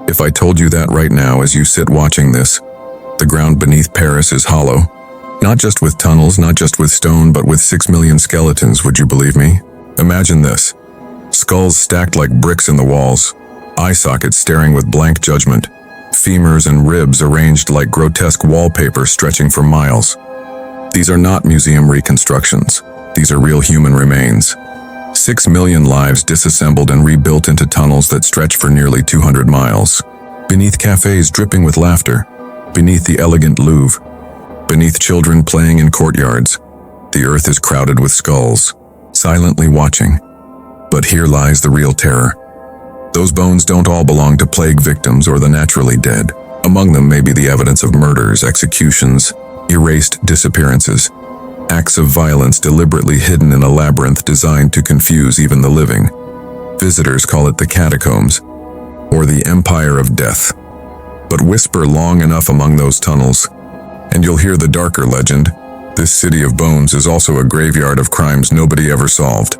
If I told you that right now as you sit watching this, the ground beneath Paris is hollow. Not just with tunnels, not just with stone, but with 6 million skeletons, would you believe me? Imagine this. Skulls stacked like bricks in the walls, eye sockets staring with blank judgment, femurs and ribs arranged like grotesque wallpaper stretching for miles. These are not museum reconstructions. These are real human remains. 6 million lives disassembled and rebuilt into tunnels that stretch for nearly 200 miles. Beneath cafes dripping with laughter, beneath the elegant Louvre, beneath children playing in courtyards, the earth is crowded with skulls, silently watching. But here lies the real terror. Those bones don't all belong to plague victims or the naturally dead. Among them may be the evidence of murders, executions, erased disappearances, acts of violence deliberately hidden in a labyrinth designed to confuse even the living. Visitors call it the catacombs, or the Empire of Death. But whisper long enough among those tunnels, and you'll hear the darker legend. This city of bones is also a graveyard of crimes nobody ever solved.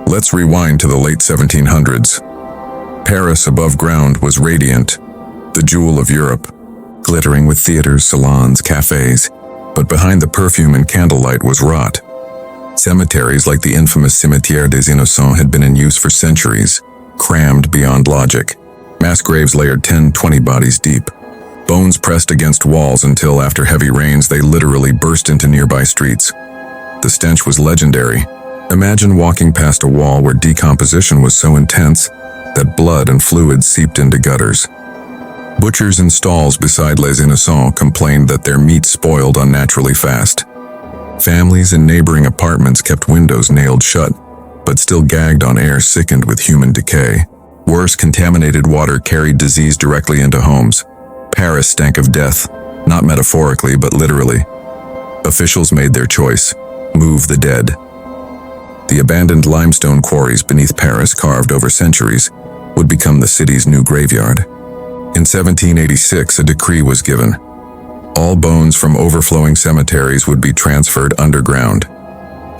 Let's rewind to the late 1700s. Paris above ground was radiant, the jewel of Europe, glittering with theaters, salons, cafes. But behind the perfume and candlelight was rot. Cemeteries like the infamous Cimetière des Innocents had been in use for centuries, crammed beyond logic. Mass graves layered 10-20 bodies deep. Bones pressed against walls until, after heavy rains, they literally burst into nearby streets. The stench was legendary. Imagine walking past a wall where decomposition was so intense that blood and fluid seeped into gutters. Butchers in stalls beside Les Innocents complained that their meat spoiled unnaturally fast. Families in neighboring apartments kept windows nailed shut, but still gagged on air sickened with human decay. Worse, contaminated water carried disease directly into homes. Paris stank of death, not metaphorically but literally. Officials made their choice: move the dead. The abandoned limestone quarries beneath Paris, carved over centuries, would become the city's new graveyard. In 1786, a decree was given. All bones from overflowing cemeteries would be transferred underground.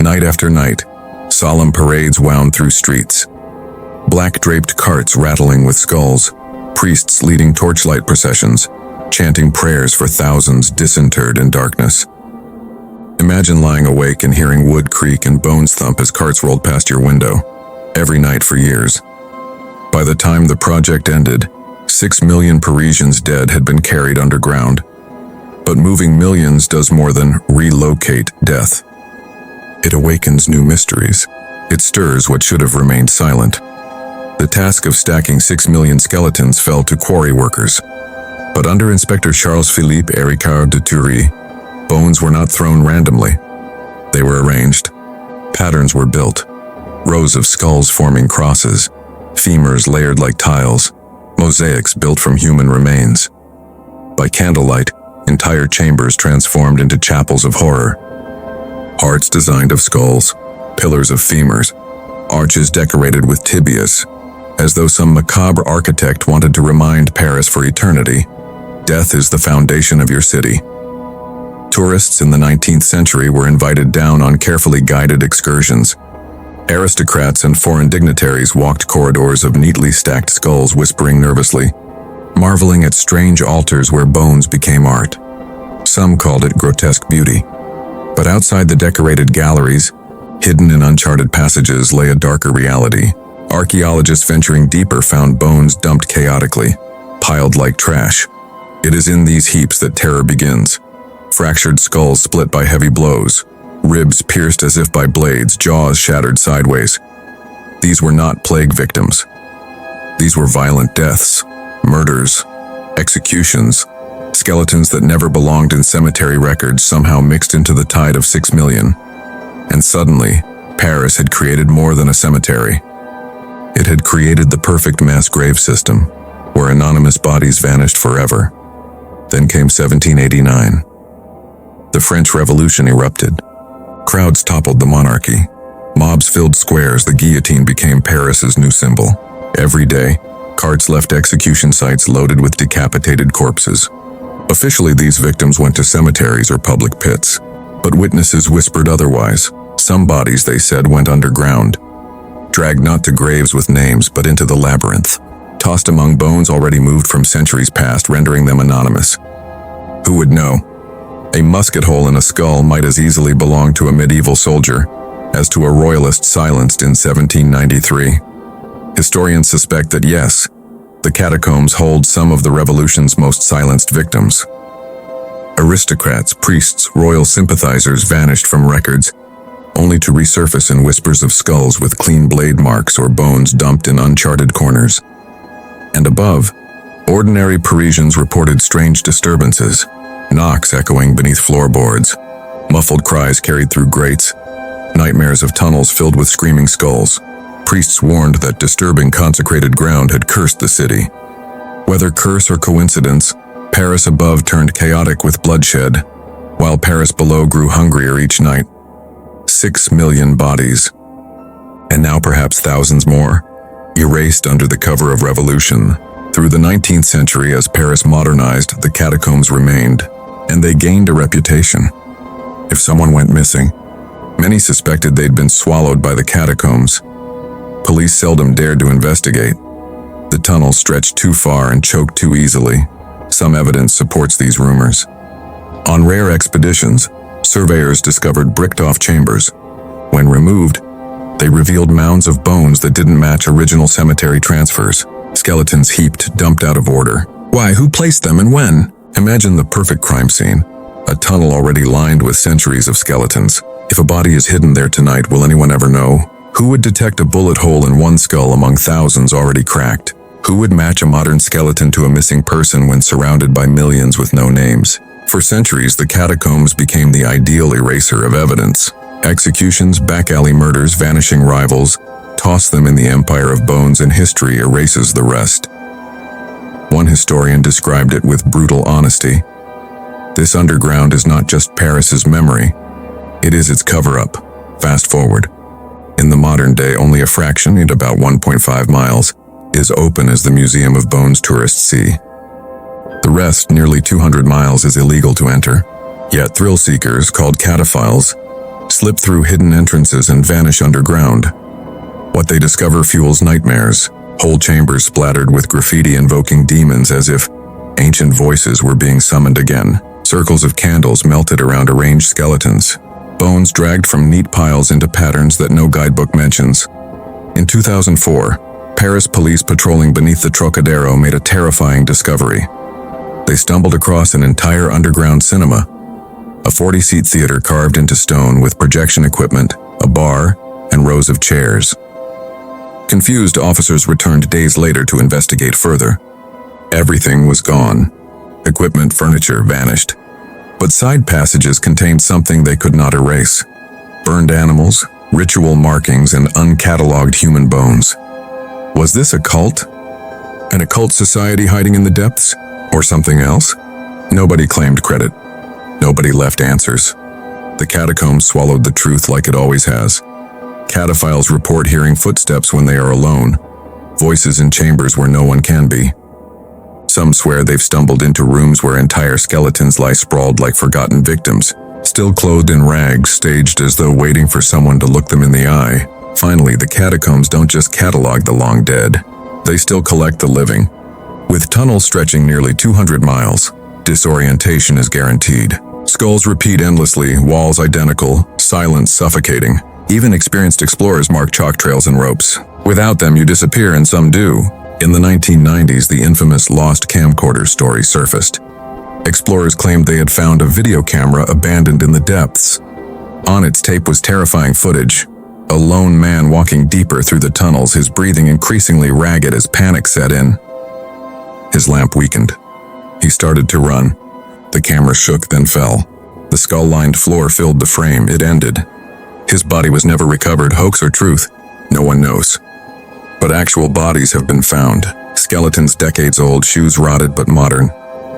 Night after night, solemn parades wound through streets. Black-draped carts rattling with skulls, priests leading torchlight processions, chanting prayers for thousands disinterred in darkness. Imagine lying awake and hearing wood creak and bones thump as carts rolled past your window, every night for years. By the time the project ended, 6 million Parisians dead had been carried underground. But moving millions does more than relocate death. It awakens new mysteries. It stirs what should have remained silent. The task of stacking 6 million skeletons fell to quarry workers. But under Inspector Charles-Philippe Héricard de Thury, bones were not thrown randomly. They were arranged. Patterns were built. Rows of skulls forming crosses, femurs layered like tiles, mosaics built from human remains. By candlelight, entire chambers transformed into chapels of horror. Hearts designed of skulls, pillars of femurs, arches decorated with tibias, as though some macabre architect wanted to remind Paris for eternity, death is the foundation of your city. Tourists in the 19th century were invited down on carefully guided excursions. Aristocrats and foreign dignitaries walked corridors of neatly stacked skulls, whispering nervously, marveling at strange altars where bones became art. Some called it grotesque beauty. But outside the decorated galleries, hidden in uncharted passages, lay a darker reality. Archaeologists venturing deeper found bones dumped chaotically, piled like trash. It is in these heaps that terror begins. Fractured skulls split by heavy blows, ribs pierced as if by blades, jaws shattered sideways. These were not plague victims. These were violent deaths, murders, executions, skeletons that never belonged in cemetery records somehow mixed into the tide of 6 million. And suddenly, Paris had created more than a cemetery. It had created the perfect mass grave system, where anonymous bodies vanished forever. Then came 1789. The French Revolution erupted. Crowds toppled the monarchy. Mobs filled squares. The guillotine became Paris's new symbol. Every day, carts left execution sites loaded with decapitated corpses. Officially, these victims went to cemeteries or public pits, but witnesses whispered otherwise. Some bodies, they said, went underground, dragged not to graves with names, but into the labyrinth. tossed among bones already moved from centuries past, rendering them anonymous. Who would know? A musket hole in a skull might as easily belong to a medieval soldier as to a royalist silenced in 1793. Historians suspect that yes, the catacombs hold some of the revolution's most silenced victims. Aristocrats, priests, royal sympathizers vanished from records, only to resurface in whispers of skulls with clean blade marks or bones dumped in uncharted corners. And above, ordinary Parisians reported strange disturbances, knocks echoing beneath floorboards, muffled cries carried through grates, nightmares of tunnels filled with screaming skulls. Priests warned that disturbing consecrated ground had cursed the city. Whether curse or coincidence, Paris above turned chaotic with bloodshed, while Paris below grew hungrier each night. 6 million bodies, and now perhaps thousands more, erased under the cover of revolution. Through the 19th century, as Paris modernized, the catacombs remained, and they gained a reputation. If someone went missing, many suspected they'd been swallowed by the catacombs. Police seldom dared to investigate. The tunnels stretched too far and choked too easily. Some evidence supports these rumors. On rare expeditions, surveyors discovered bricked-off chambers. When removed, they revealed mounds of bones that didn't match original cemetery transfers. Skeletons heaped, dumped out of order. Why? Who placed them and when? Imagine the perfect crime scene. A tunnel already lined with centuries of skeletons. If a body is hidden there tonight, will anyone ever know? Who would detect a bullet hole in one skull among thousands already cracked? Who would match a modern skeleton to a missing person when surrounded by millions with no names? For centuries, the catacombs became the ideal eraser of evidence. Executions, back-alley murders, vanishing rivals, toss them in the empire of bones, and history erases the rest. One historian described it with brutal honesty. This underground is not just Paris's memory, it is its cover-up. Fast forward. In the modern day, only a fraction, at about 1.5 miles, is open as the Museum of Bones tourists see. The rest, nearly 200 miles, is illegal to enter. Yet thrill seekers, called cataphiles, slip through hidden entrances and vanish underground. What they discover fuels nightmares, whole chambers splattered with graffiti invoking demons as if ancient voices were being summoned again. Circles of candles melted around arranged skeletons. Bones dragged from neat piles into patterns that no guidebook mentions. In 2004, Paris police patrolling beneath the Trocadero made a terrifying discovery. They stumbled across an entire underground cinema, a 40-seat theater carved into stone with projection equipment, a bar, and rows of chairs. Confused, officers returned days later to investigate further. Everything was gone. Equipment, furniture vanished. But side passages contained something they could not erase. Burned animals, ritual markings, and uncatalogued human bones. Was this a cult? An occult society hiding in the depths? Or something else? Nobody claimed credit. Nobody left answers. The catacombs swallowed the truth like it always has. Cataphiles report hearing footsteps when they are alone, voices in chambers where no one can be. Some swear they've stumbled into rooms where entire skeletons lie sprawled like forgotten victims, still clothed in rags, staged as though waiting for someone to look them in the eye. Finally, the catacombs don't just catalog the long dead, they still collect the living. With tunnels stretching nearly 200 miles, disorientation is guaranteed. Skulls repeat endlessly, walls identical, silence suffocating. Even experienced explorers mark chalk trails and ropes. Without them, you disappear, and some do. In the 1990s, the infamous lost camcorder story surfaced. Explorers claimed they had found a video camera abandoned in the depths. On its tape was terrifying footage. A lone man walking deeper through the tunnels, his breathing increasingly ragged as panic set in. His lamp weakened. He started to run. The camera shook, then fell. The skull-lined floor filled the frame. It ended. His body was never recovered. Hoax or truth? No one knows. But actual bodies have been found. Skeletons decades old, shoes rotted but modern.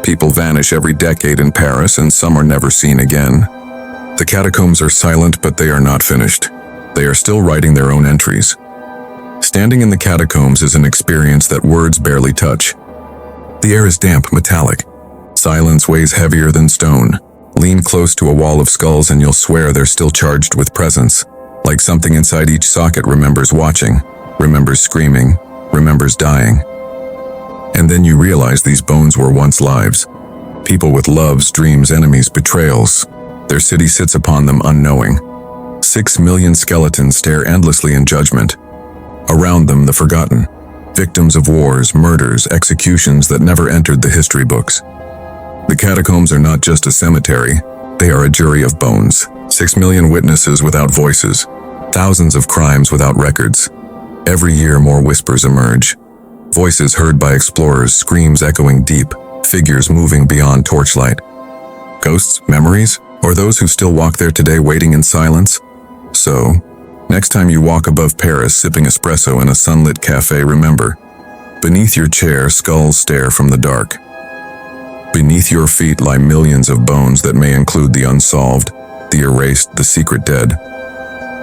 People vanish every decade in Paris, and some are never seen again. The catacombs are silent, but they are not finished. They are still writing their own entries. Standing in the catacombs is an experience that words barely touch. The air is damp, metallic. Silence weighs heavier than stone. Lean close to a wall of skulls and you'll swear they're still charged with presence. Like something inside each socket remembers watching, remembers screaming, remembers dying. And then you realize these bones were once lives. People with loves, dreams, enemies, betrayals. Their city sits upon them unknowing. 6 million skeletons stare endlessly in judgment. Around them, the forgotten. Victims of wars, murders, executions that never entered the history books. The catacombs are not just a cemetery, they are a jury of bones. 6 million witnesses without voices. Thousands of crimes without records. Every year more whispers emerge. Voices heard by explorers, screams echoing deep, figures moving beyond torchlight. Ghosts, memories, or those who still walk there today waiting in silence? So, next time you walk above Paris sipping espresso in a sunlit cafe, remember, beneath your chair skulls stare from the dark. Beneath your feet lie millions of bones that may include the unsolved, the erased, the secret dead.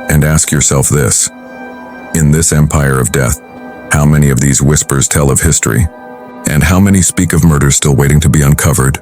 And ask yourself this: in this empire of death, how many of these whispers tell of history? And how many speak of murders still waiting to be uncovered?